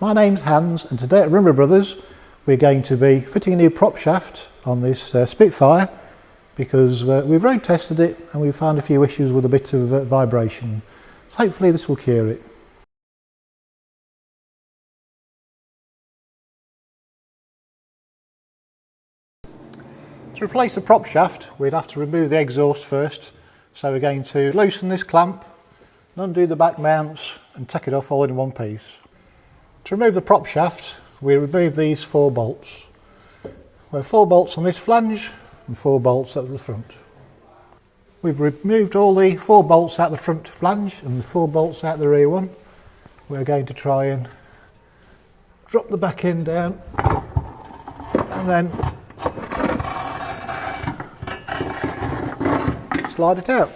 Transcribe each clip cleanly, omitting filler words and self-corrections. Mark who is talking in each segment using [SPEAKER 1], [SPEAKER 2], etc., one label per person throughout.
[SPEAKER 1] My name's Hans, and today at Rimmer Brothers we're going to be fitting a new prop shaft on this Spitfire because we've road tested it and we've found a few issues with a bit of vibration. So hopefully this will cure it. To replace the prop shaft we'd have to remove the exhaust first, so we're going to loosen this clamp, undo the back mounts and take it off all in one piece. To remove the prop shaft we remove these 4 bolts. We have 4 bolts on this flange and 4 bolts at the front. We've removed all the 4 bolts out the front flange and the 4 bolts out the rear one. We're going to try and drop the back end down and then slide it out.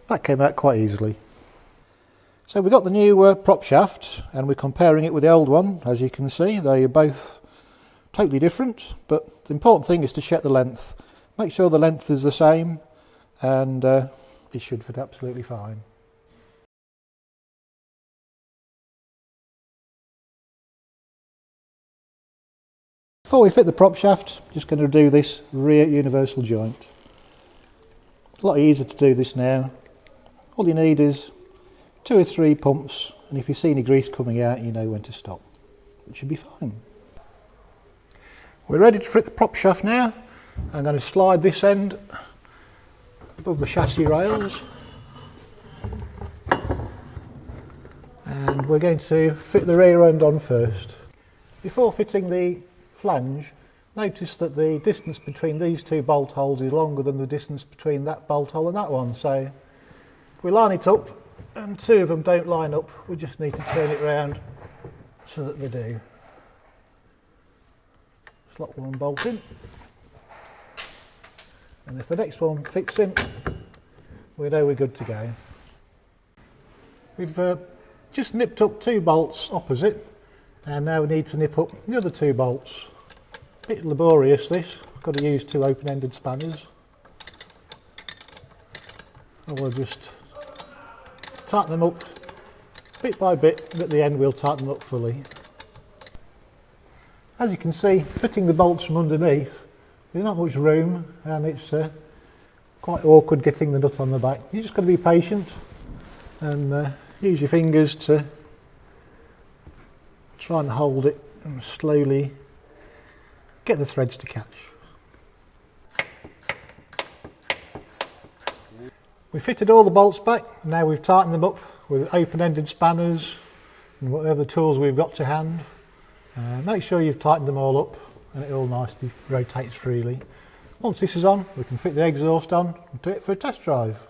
[SPEAKER 1] That came out quite easily. So we've got the new prop shaft and we're comparing it with the old one. As you can see, they are both totally different, but the important thing is to check the length. Make sure the length is the same and it should fit absolutely fine. Before we fit the prop shaft, just going to do this rear universal joint. It's a lot easier to do this now. All you need is 2 or 3 pumps, and if you see any grease coming out you know when to stop. It should be fine. We're ready to fit the prop shaft now. I'm going to slide this end above the chassis rails and we're going to fit the rear end on first. Before fitting the flange, notice that the distance between these 2 bolt holes is longer than the distance between that bolt hole and that one, so if we line it up and 2 of them don't line up, we just need to turn it round so that they do. Slot one bolt in, and if the next one fits in, we know we're good to go. We've just nipped up 2 bolts opposite, and now we need to nip up the other 2 bolts. A bit laborious this, I've got to use 2 open-ended spanners. And we'll just tighten them up bit by bit, and at the end we'll tighten them up fully. As you can see, fitting the bolts from underneath, there's not much room and it's quite awkward getting the nut on the back. You just got to be patient and use your fingers to try and hold it and slowly get the threads to catch. We fitted all the bolts back, now we've tightened them up with open-ended spanners and whatever tools we've got to hand. Make sure you've tightened them all up and it all nicely rotates freely. Once this is on, we can fit the exhaust on and do it for a test drive.